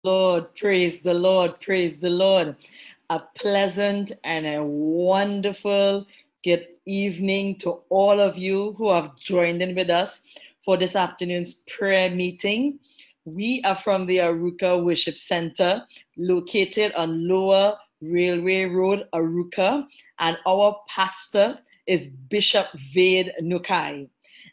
Lord, praise the Lord, praise the Lord. A pleasant and a wonderful good evening to all of you who have joined in with us for this afternoon's prayer meeting. We are from the Aruka Worship Center, located on Lower Railway Road, Aruka, and our pastor is Bishop Vade Nukai.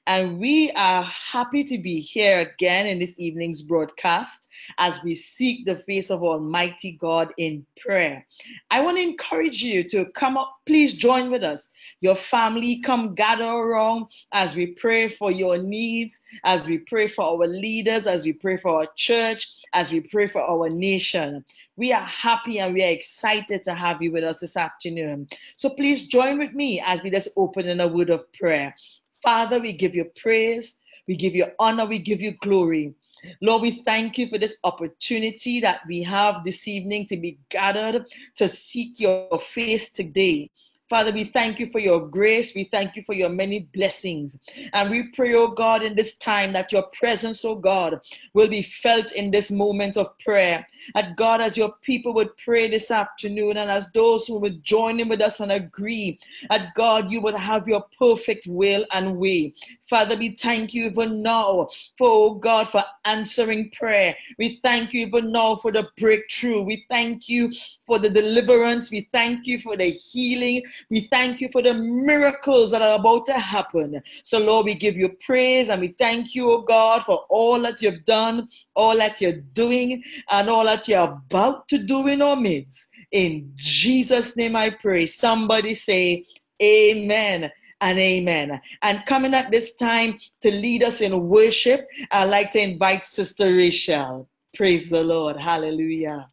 And we are happy to be here again in this evening's broadcast as we seek the face of Almighty God in prayer. I want to encourage you to come up, please join with us. Your family, come gather around as we pray for your needs, as we pray for our leaders, as we pray for our church, as we pray for our nation. We are happy and we are excited to have you with us this afternoon. So please join with me as we just open in a word of prayer. Father, we give you praise, we give you honor, we give you glory. Lord, we thank you for this opportunity that we have this evening to be gathered to seek your face today. Father, we thank you for your grace. We thank you for your many blessings. And we pray, oh God, in this time that your presence, oh God, will be felt in this moment of prayer. That God, as your people would pray this afternoon and as those who would join in with us and agree, that God, you would have your perfect will and way. Father, we thank you even now for, oh God, for answering prayer. We thank you even now for the breakthrough. We thank you for the deliverance. We thank you for the healing. We thank you for the miracles that are about to happen. So, Lord, we give you praise and we thank you, oh God, for all that you've done, all that you're doing, and all that you're about to do in our midst. In Jesus' name I pray. Somebody say, Amen and amen. And coming at this time to lead us in worship, I'd like to invite Sister Rachel. Praise the Lord. Hallelujah.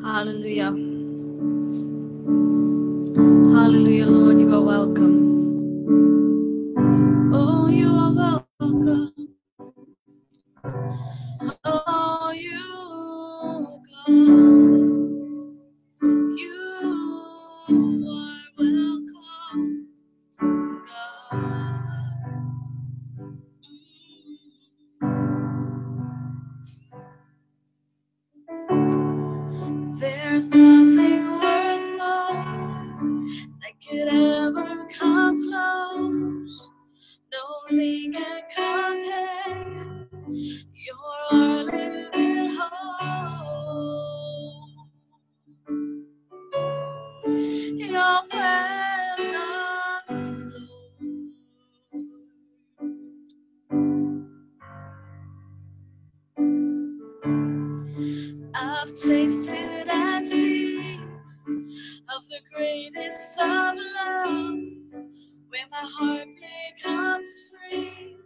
Hallelujah. Hallelujah, Lord, you are welcome. Oh, you are welcome. Oh, you come. You are welcome, God. There's nothing worth more that could ever come close. Nothing can compare. You're our living hope. Your presence, Lord. I've tasted and seen of the greatness of love, where my heart becomes free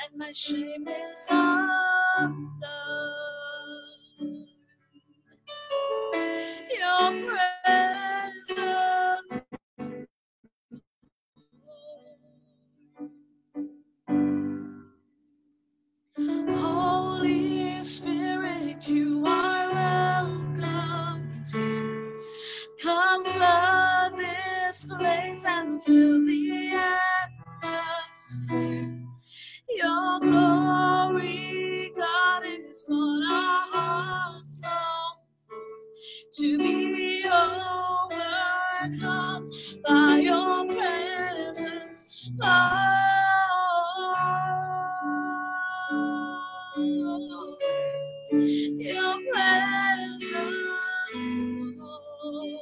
and my shame is undone. Your presence, Holy Spirit, you are welcome to come flood this place and fill the atmosphere. Your glory, God, is what our hearts long for, to be overcome by your presence, Lord. Your presence, Lord.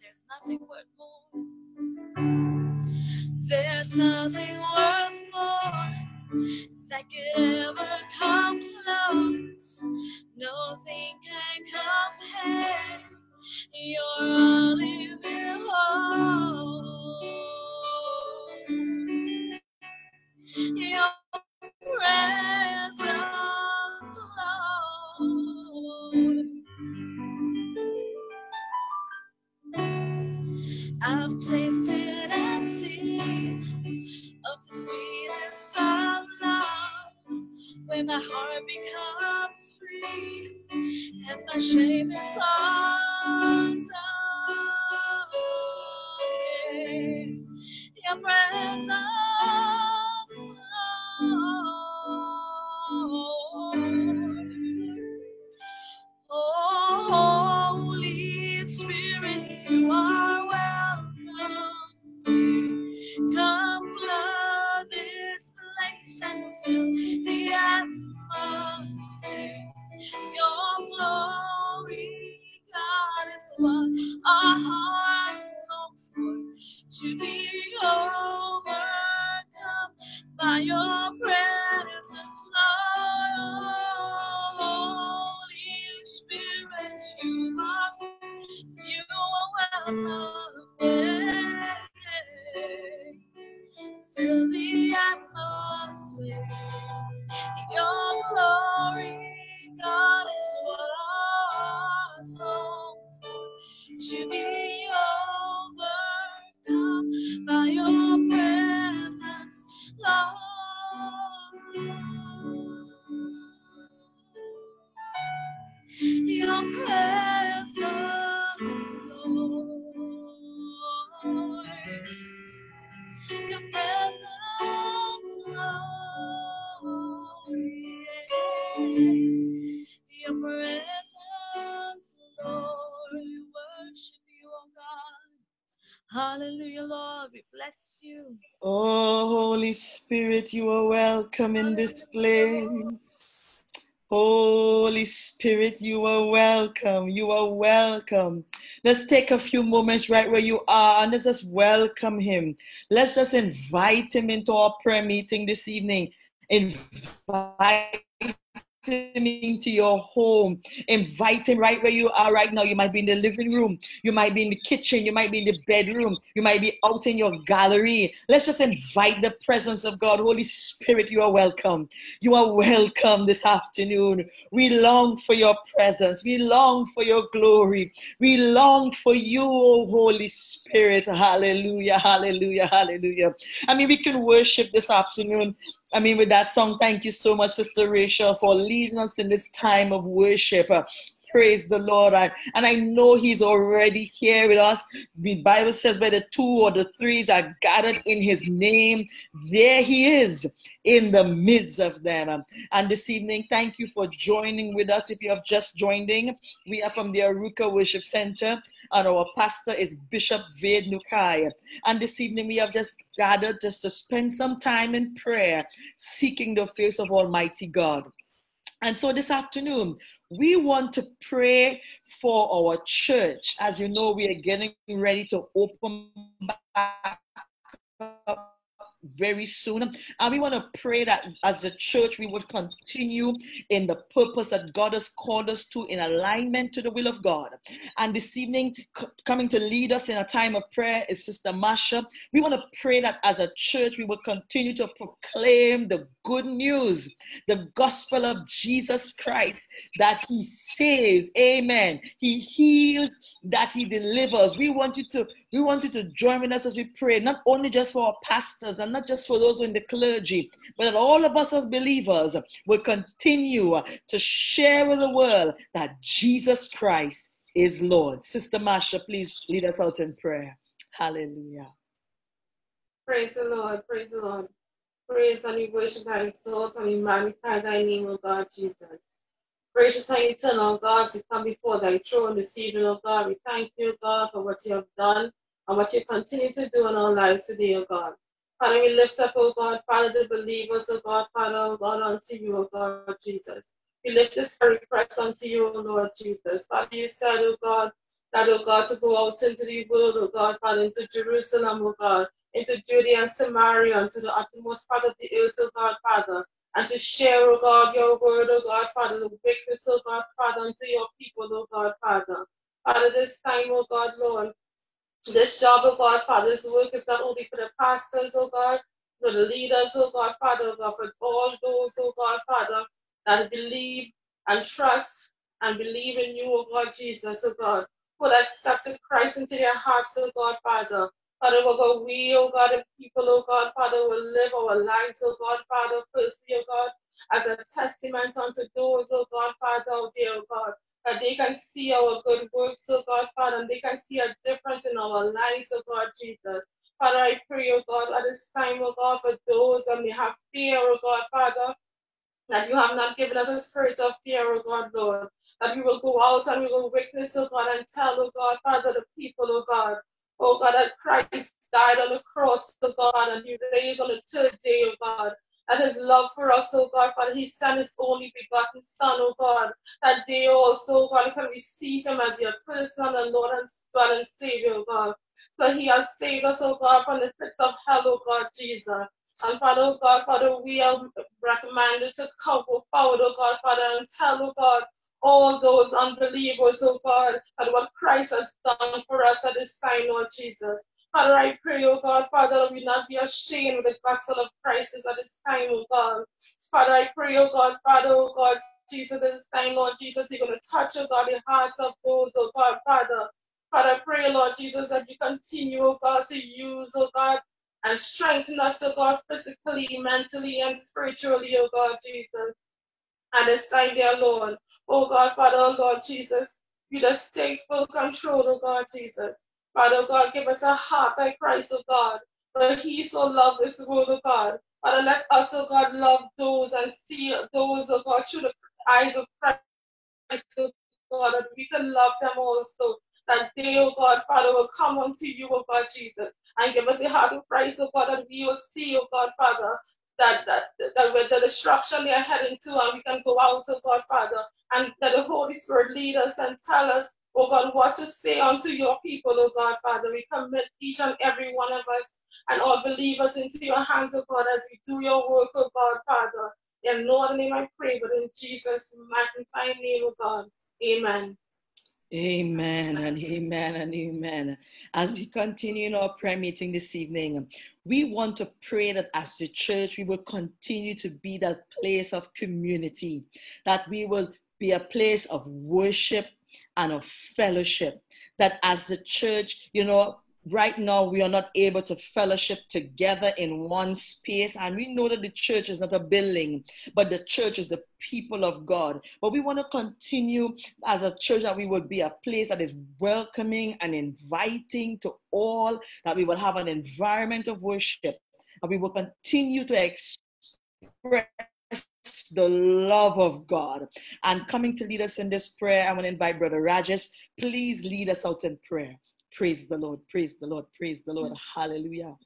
There's nothing worth more. There's nothing worth more that could ever come close. Nothing can compare. You're a living hope. Your presence, Lord. I've tasted and seen of the sweetness of love, when my heart becomes free and my shame is undone. Yeah. Your presence, to be overcome by your presence, Lord. Holy Spirit, you are welcome. Fill the atmosphere. Your glory, God, is what our souls long for. To be overcome by your presence, Lord. Your presence, Lord. Your presence, Lord. Your presence, Lord. We worship you, oh God. Hallelujah, Lord. We bless you. Oh, Holy Spirit, you are welcome in this place. Holy Spirit, you are welcome. You are welcome. Let's take a few moments right where you are and let's just welcome him. Let's just invite him into our prayer meeting this evening. Invite him into your home. Invite him right where you are right now. You might be in the living room. You might be in the kitchen. You might be in the bedroom. You might be out in your gallery. Let's just invite the presence of God. Holy Spirit, you are welcome. You are welcome this afternoon. We long for your presence. We long for your glory. We long for you, oh Holy Spirit. Hallelujah, hallelujah, hallelujah. I mean, we can worship this afternoon. I mean, with that song, thank you so much, Sister Rachel, for leading us in this time of worship. Praise the Lord. And I know he's already here with us. The Bible says where the two or the threes are gathered in his name, there he is in the midst of them. And this evening, thank you for joining with us. If you have just joined in, we are from the Aruka Worship Center, and our pastor is Bishop Ved Nukai. And this evening, we have just gathered just to spend some time in prayer, seeking the face of Almighty God. And so this afternoon, we want to pray for our church. As you know, we are getting ready to open back up very soon. And we want to pray that as the church, we would continue in the purpose that God has called us to, in alignment to the will of God. And this evening, coming to lead us in a time of prayer is Sister Masha. We want to pray that as a church, we will continue to proclaim the good news, the gospel of Jesus Christ, that he saves, amen. He heals, that he delivers. We want you to join with us as we pray, not only just for our pastors and not just for those who are in the clergy, but that all of us as believers will continue to share with the world that Jesus Christ is Lord. Sister Masha, please lead us out in prayer. Hallelujah. Praise the Lord, praise the Lord. Praise and we worship and exalt and we magnify thy name, O God Jesus. Gracious and eternal God, we come before thy throne this evening, O God. We thank you, God, for what you have done and what you continue to do in our lives today, O God. Father, we lift up, O God, Father, the believers, O God, Father, O God, unto you, O God, Jesus. We lift this request unto you, O Lord Jesus. Father, you said, O God, that, O God, to go out into the world, O God, Father, into Jerusalem, O God, into Judea and Samaria, unto the uttermost part of the earth, O God, Father, and to share, O God, your word, O God, Father, the witness, O God, Father, unto your people, O God, Father. Father, this time, O God, Lord, this job, oh God, Father, this work is not only for the pastors, oh God, for the leaders, oh God, Father, oh God, for all those, oh God, Father, that believe and trust and believe in you, oh God, Jesus, oh God, who have accepted Christ into their hearts, oh God, Father. Father, oh God, we, oh God, the people, oh God, Father, will live our lives, oh God, Father, firstly, oh God, as a testament unto those, oh God, Father, out there, oh God, that they can see our good works, oh God, Father, and they can see a difference in our lives, oh God, Jesus. Father, I pray, oh God, at this time, oh God, for those that may have fear, oh God, Father, that you have not given us a spirit of fear, oh God, Lord, that we will go out and we will witness, oh God, and tell, oh God, Father, the people, oh God, that Christ died on the cross, oh God, and he raised on the third day, oh God. That his love for us, oh God, Father, he sent his only begotten Son, oh God, that they also, oh God, can receive him as your personal and Lord and God and Savior, oh God. So he has saved us, oh God, from the pits of hell, oh God, Jesus. And Father, oh God, Father, we are recommended to come forward, oh God, Father, and tell, oh God, all those unbelievers, oh God, that what Christ has done for us at this time, Lord Jesus. Father, I pray, oh God, Father, that we not be ashamed of the gospel of Christ at this time, oh God. Father, I pray, oh God, Father, oh God, Jesus, at this time, Lord Jesus, you're going to touch, oh God, the hearts of those, oh God, Father. Father, I pray, Lord Jesus, that you continue, oh God, to use, oh God, and strengthen us, oh God, physically, mentally, and spiritually, oh God, Jesus. And this time, dear Lord, oh God, Father, oh Lord Jesus, you just take full control, oh God, Jesus. Father, oh God, give us a heart like Christ, oh God. For he so loved this world, oh God. Father, let us, oh God, love those and see those, oh God, through the eyes of Christ, oh God, that we can love them also. That they, oh God, Father, will come unto you, oh God, Jesus, and give us a heart of Christ, oh God, that we will see, oh God, Father, that with the destruction they are heading to, and we can go out, oh God, Father, and that the Holy Spirit lead us and tell us, oh God, what to say unto your people, oh God, Father. We commit each and every one of us and all believers into your hands, oh God, as we do your work, oh God, Father. In no other name I pray, but in Jesus' magnified name, oh God. Amen. Amen and amen and amen. As we continue in our prayer meeting this evening, we want to pray that as the church, we will continue to be that place of community, that we will be a place of worship and of fellowship, that as the church, right now we are not able to fellowship together in one space, and we know that the church is not a building, but the church is the people of God. But we want to continue as a church that we would be a place that is welcoming and inviting to all, that we will have an environment of worship, and we will continue to express the love of God. And coming to lead us in this prayer, I want to invite Brother Rajesh. Please lead us out in prayer. Praise the Lord, praise the Lord, praise the Lord. Hallelujah.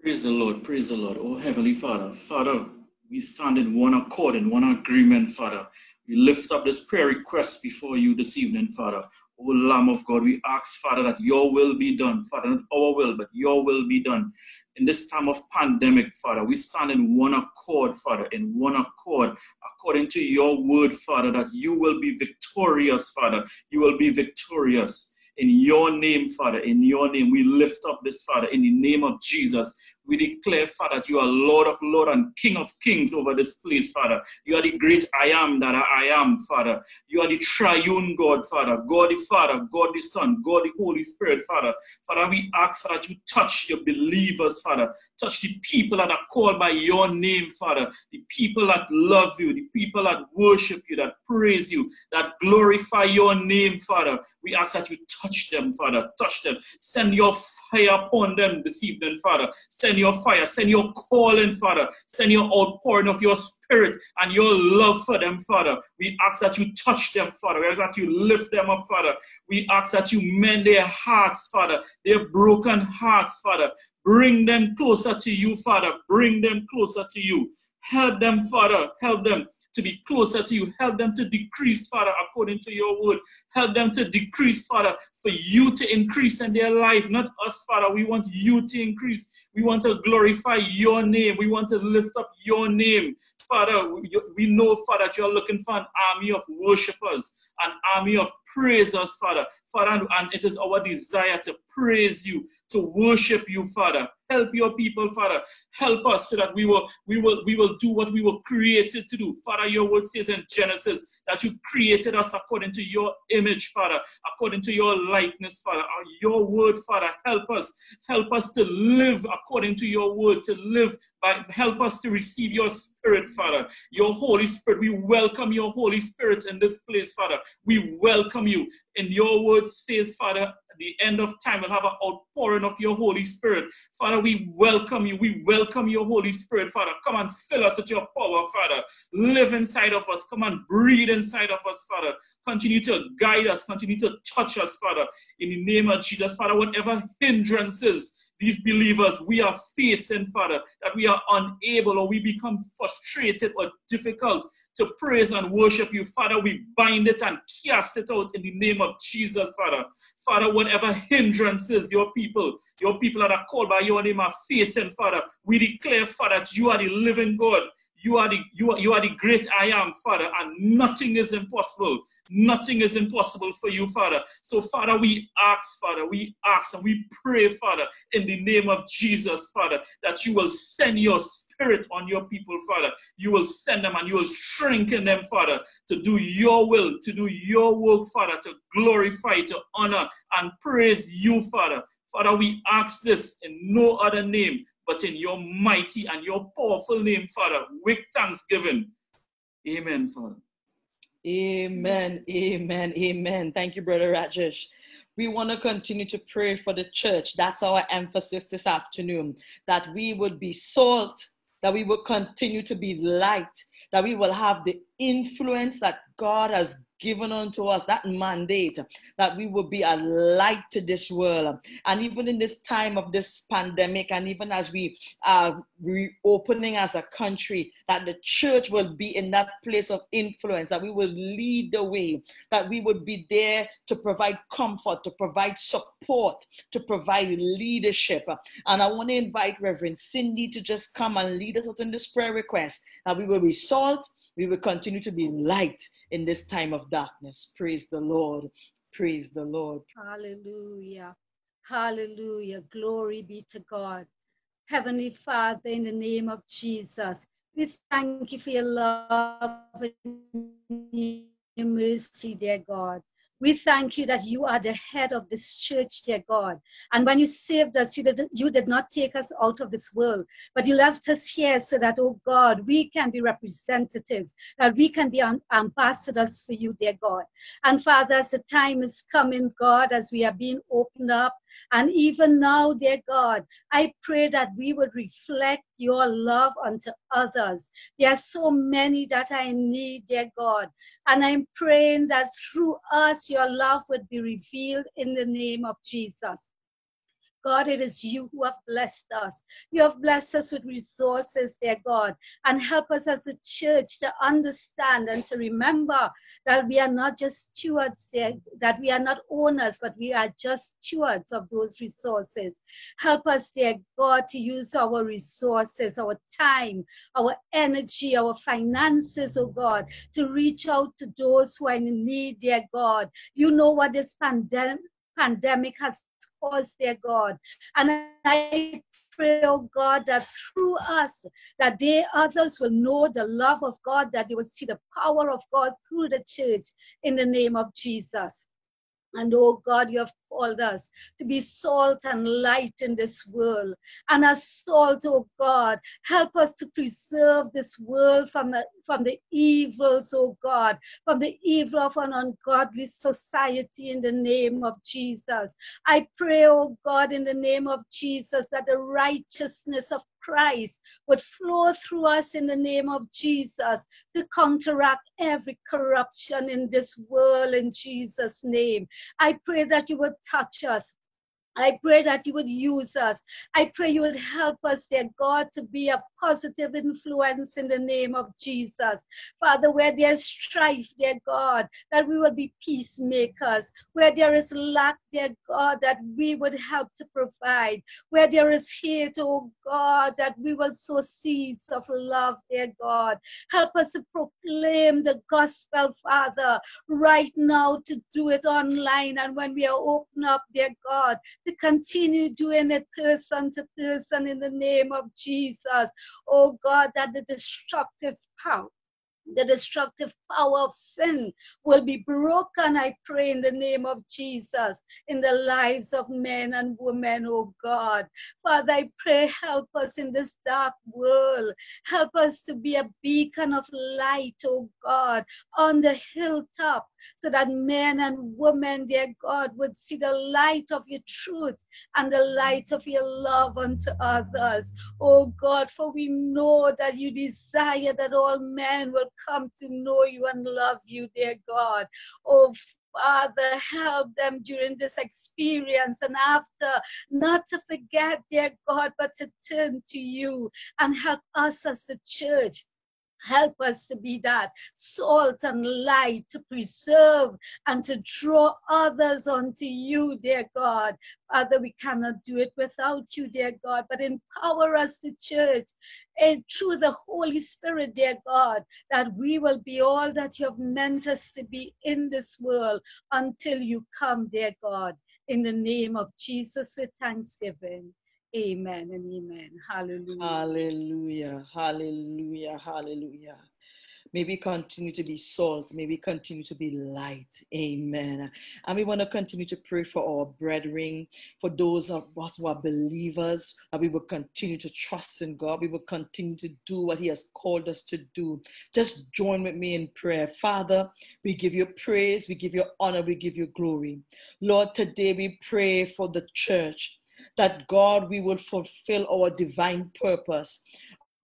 Praise the Lord, praise the Lord. Oh, Heavenly Father, Father, we stand in one accord, in one agreement, Father. We lift up this prayer request before you this evening, Father. Oh, Lamb of God, we ask, Father, that your will be done. Father, not our will, but your will be done. In this time of pandemic, Father, we stand in one accord, Father, in one accord, according to your word, Father, that you will be victorious, Father. You will be victorious. In your name, Father, in your name, we lift up this, Father, in the name of Jesus. We declare, Father, that you are Lord of Lords and King of Kings over this place, Father. You are the great I am that I am, Father. You are the triune God, Father. God the Father, God the Son, God the Holy Spirit, Father. Father, we ask, Father, that you touch your believers, Father. Touch the people that are called by your name, Father. The people that love you, the people that worship you, that praise you, that glorify your name, Father. We ask that you touch them, Father. Touch them. Send your fire upon them this evening, Father. Send your fire, send your calling, Father. Send your outpouring of your spirit and your love for them, Father. We ask that you touch them, Father. We ask that you lift them up, Father. We ask that you mend their hearts, Father. Their broken hearts, Father. Bring them closer to you, Father. Bring them closer to you. Help them, Father. Help them to be closer to you. Help them to decrease, Father, according to your word. Help them to decrease, Father, for you to increase in their life. Not us, Father. We want you to increase. We want to glorify your name. We want to lift up your name. Father, we know, Father, that you're looking for an army of worshipers, an army of praisers, Father. Father, and it is our desire to praise you, to worship you, Father. Help your people, Father. Help us so that we will do what we were created to do. Father, your word says in Genesis that you created us according to your image, Father, according to your likeness, Father. Your word, Father, help us to live according to your word, to live by, help us to receive your spirit, Father, your Holy Spirit. We welcome your Holy Spirit in this place, Father. We welcome you. And your word says, Father, the end of time will have an outpouring of your Holy Spirit. Father, we welcome you. We welcome your Holy Spirit, Father. Come and fill us with your power, Father. Live inside of us. Come and breathe inside of us, Father. Continue to guide us. Continue to touch us, Father. In the name of Jesus, Father, whatever hindrances these believers we are facing, Father, that we are unable or we become frustrated or difficult to praise and worship you. Father, we bind it and cast it out in the name of Jesus, Father. Father, whatever hindrances your people that are called by your name are facing, Father, we declare, Father, that you are the living God. You are the great I am, Father, and nothing is impossible. Nothing is impossible for you, Father. So, Father, we ask and we pray, Father, in the name of Jesus, Father, that you will send your Spirit on your people, Father. You will send them and you will strengthen them, Father, to do your will, to do your work, Father, to glorify, to honor, and praise you, Father. Father, we ask this in no other name but in your mighty and your powerful name, Father, with thanksgiving. Amen, Father. Amen, amen, amen. Thank you, Brother Rajesh. We want to continue to pray for the church. That's our emphasis this afternoon, that we would be salt, that we will continue to be light, that we will have the influence that God has given unto us, that mandate, that we will be a light to this world. And even in this time of this pandemic, and even as we are reopening as a country, that the church will be in that place of influence, that we will lead the way, that we would be there to provide comfort, to provide support, to provide leadership. And I want to invite Reverend Cindy to just come and lead us out in this prayer request, that we will be salt, we will continue to be light in this time of darkness. Praise the Lord. Praise the Lord. Hallelujah. Hallelujah. Glory be to God. Heavenly Father, in the name of Jesus, we thank you for your love and your mercy, dear God. We thank you that you are the head of this church, dear God. And when you saved us, you did not take us out of this world, but you left us here so that, oh God, we can be representatives, that we can be ambassadors for you, dear God. And Father, as the time is coming, God, as we are being opened up, and even now, dear God, I pray that we would reflect your love unto others. There are so many that I need, dear God. And I'm praying that through us, your love would be revealed in the name of Jesus. God, it is you who have blessed us. You have blessed us with resources, dear God, and help us as a church to understand and to remember that we are not just stewards, that we are not owners, but we are just stewards of those resources. Help us, dear God, to use our resources, our time, our energy, our finances, oh God, to reach out to those who are in need, dear God. You know what this pandemic has caused, dear God. And I pray, oh God, that through us, that others will know the love of God, that they will see the power of God through the church in the name of Jesus. And oh God, you have called us to be salt and light in this world. And as salt, oh God, help us to preserve this world from the evils, oh God, from the evil of an ungodly society in the name of Jesus. I pray, oh God, in the name of Jesus, that the righteousness of Christ would flow through us in the name of Jesus to counteract every corruption in this world in Jesus' name. I pray that you would touch us. I pray that you would use us. I pray you would help us, dear God, to be a positive influence in the name of Jesus. Father, where there's strife, dear God, that we will be peacemakers. Where there is lack, dear God, that we would help to provide. Where there is hate, oh God, that we will sow seeds of love, dear God. Help us to proclaim the gospel, Father, right now, to do it online. And when we are open up, dear God, to continue doing it person to person in the name of Jesus. Oh God, that the destructive power of sin will be broken, I pray, in the name of Jesus, in the lives of men and women, oh God. Father, I pray, help us in this dark world. Help us to be a beacon of light, oh God, on the hilltop, so that men and women, dear God, would see the light of your truth and the light of your love unto others. Oh God, for we know that you desire that all men will come to know you and love you, dear God. Oh Father, help them during this experience and after, not to forget, dear God, but to turn to you, and help us as a church Help us to be that salt and light to preserve and to draw others unto you, dear God. Father, we cannot do it without you, dear God, but empower us, the church, and through the Holy Spirit, dear God, that we will be all that you have meant us to be in this world until you come, dear God. In the name of Jesus with thanksgiving. Amen and amen. Hallelujah. Hallelujah. Hallelujah. Hallelujah. May we continue to be salt. May we continue to be light. Amen. And we want to continue to pray for our brethren, for those of us who are believers, that we will continue to trust in God. We will continue to do what He has called us to do. Just join with me in prayer. Father, we give you praise, we give you honor, we give you glory. Lord, today we pray for the church, that God, we will fulfill our divine purpose.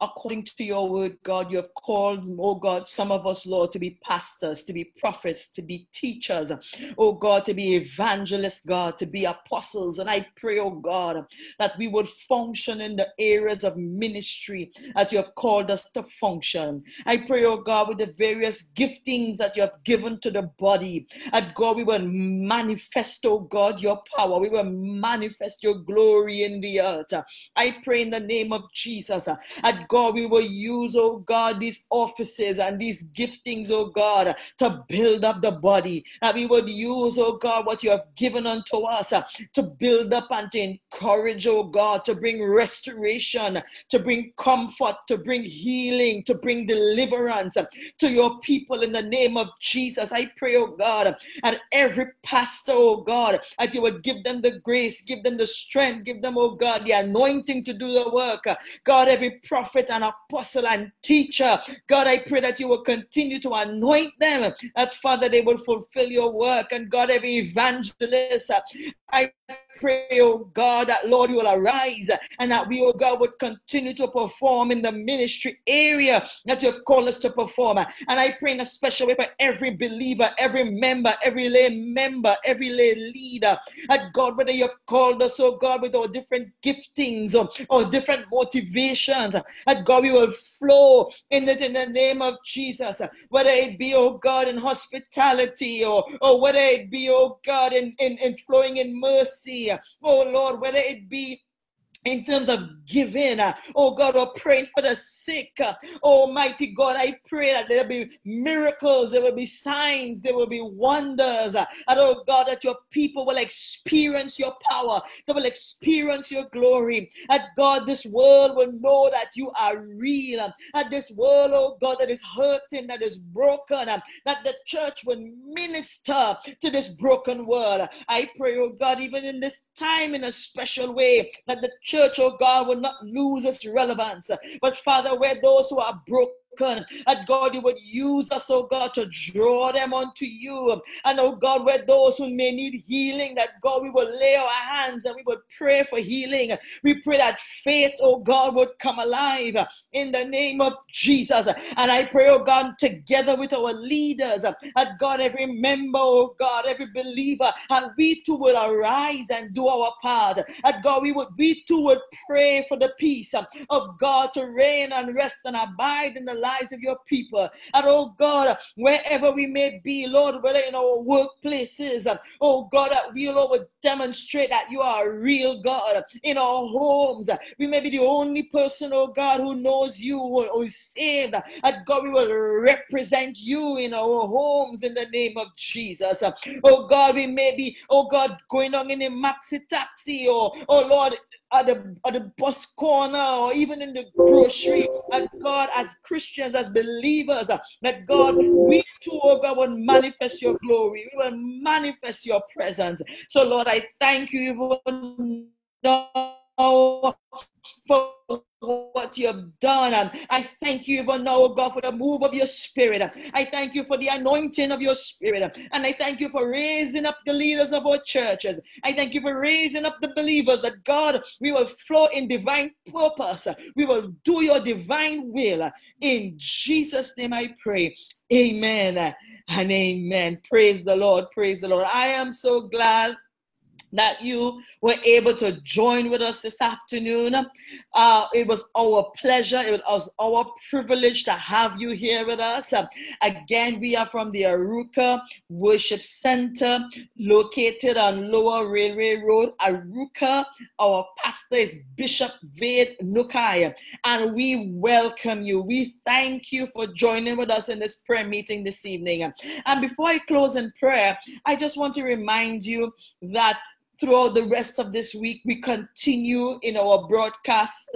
According to your word, God, you have called, oh God, some of us, Lord, to be pastors, to be prophets, to be teachers, oh God, to be evangelists, God, to be apostles. And I pray, oh God, that we would function in the areas of ministry that you have called us to function. I pray, oh God, with the various giftings that you have given to the body, that God, we will manifest, oh God, your power. We will manifest your glory in the earth. I pray in the name of Jesus, that God, we will use, oh God, these offices and these giftings, oh God, to build up the body. That we would use, oh God, what you have given unto us to build up and to encourage, oh God, to bring restoration, to bring comfort, to bring healing, to bring deliverance to your people in the name of Jesus. I pray, oh God, and every pastor, oh God, that you would give them the grace, give them the strength, give them, oh God, the anointing to do the work. God, every prophet and apostle and teacher, God, I pray that you will continue to anoint them, that Father, they will fulfill your work. And God, every evangelist, I pray, oh God, that Lord, you will arise and that we, oh God, would continue to perform in the ministry area that you have called us to perform. And I pray in a special way for every believer, every member, every lay member, every lay leader, that God, whether you have called us, oh God, with our different giftings or different motivations, that God, we will flow in it in the name of Jesus. Whether it be, oh God, in hospitality or whether it be, oh God, in flowing in mercy, oh Lord, whether it be in terms of giving, oh God, or praying for the sick. Almighty God, I pray that there will be miracles, there will be signs, there will be wonders. And oh God, that your people will experience your power, they will experience your glory. That God, this world will know that you are real. That this world, oh God, that is hurting, that is broken, that the church will minister to this broken world. I pray, oh God, even in this time in a special way, that the church, oh God, will not lose its relevance. But Father, where those who are broken, that God, you would use us, oh God, to draw them unto you. And oh God, where those who may need healing, that God, we will lay our hands and we would pray for healing. We pray that faith, oh God, would come alive in the name of Jesus. And I pray, oh God, together with our leaders, that God, every member, oh God, every believer, and we too will arise and do our part. That God, we too would pray for the peace of God to reign and rest and abide in the lives of your people. And oh God, wherever we may be, Lord, whether in our workplaces, oh God, that we, Lord, would demonstrate that you are a real God. In our homes, we may be the only person, oh God, who knows you, who is saved. That God, we will represent you in our homes in the name of Jesus. Oh God, we may be, oh God, going on in a maxi taxi or oh Lord, at the bus corner or even in the grocery. And God, as Christians, as believers, that God, we too, oh God, will manifest your glory. We will manifest your presence. So Lord, I thank you even now for what you have done. And I thank you even now, oh God, for the move of your spirit. I thank you for the anointing of your spirit. And I thank you for raising up the leaders of our churches. I thank you for raising up the believers, that God, we will flow in divine purpose. We will do your divine will. In Jesus' name I pray. Amen and amen. Praise the Lord. Praise the Lord. I am so glad that you were able to join with us this afternoon. It was our pleasure, it was our privilege to have you here with us. Again, we are from the Arouca Worship Center, located on Lower Railway Road, Arouca. Our pastor is Bishop Vade Nukai, and we welcome you. We thank you for joining with us in this prayer meeting this evening. And before I close in prayer, I just want to remind you that throughout the rest of this week, we continue in our broadcast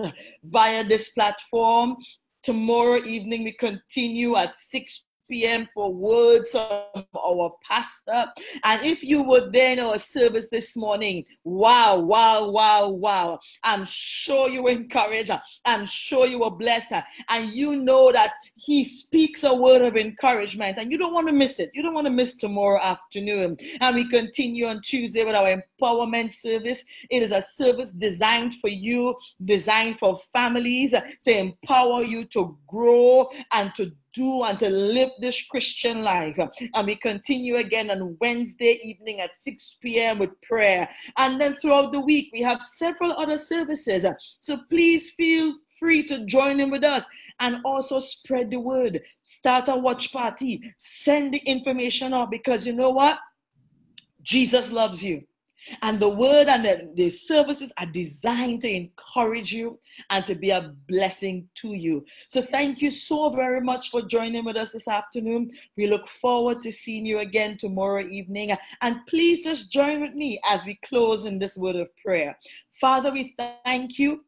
via this platform. Tomorrow evening, we continue at 6 p.m. for words from our pastor. And if you were there in our service this morning, wow, wow, wow, wow. I'm sure you were encouraged. I'm sure you were blessed. And you know that he speaks a word of encouragement, and you don't want to miss it. You don't want to miss tomorrow afternoon. And we continue on Tuesday with our empowerment service. It is a service designed for you, designed for families, to empower you to grow and to do and to live this Christian life. And we continue again on Wednesday evening at 6 p.m. with prayer. And then throughout the week, we have several other services. So please feel free to join in with us and also spread the word. Start a watch party. Send the information out, because you know what? Jesus loves you. And the word and the services are designed to encourage you and to be a blessing to you. So thank you so very much for joining with us this afternoon. We look forward to seeing you again tomorrow evening. And please just join with me as we close in this word of prayer. Father, we thank you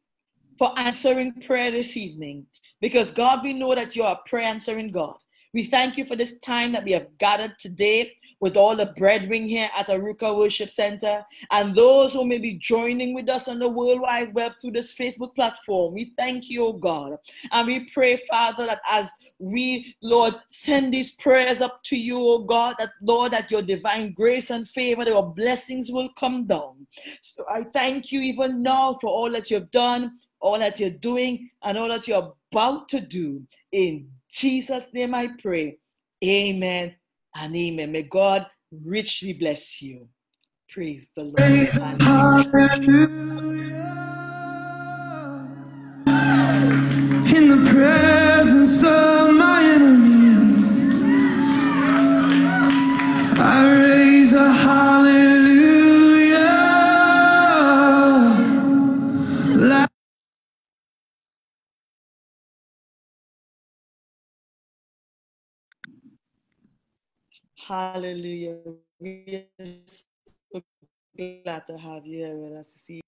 for answering prayer this evening, because God, we know that you are a prayer answering God. We thank you for this time that we have gathered today with all the brethren here at Arouca Worship Center and those who may be joining with us on the World Wide Web through this Facebook platform. We thank you, oh God. And we pray, Father, that as we, Lord, send these prayers up to you, oh God, that, Lord, that your divine grace and favor, your blessings will come down. So I thank you even now for all that you've done, all that you're doing, and all that you're about to do. In Jesus' name I pray. Amen and amen. May God richly bless you. Praise the Lord. Hallelujah. In the presence of my enemies, I raise a hallelujah. Hallelujah. We are so glad to have you here with us this evening.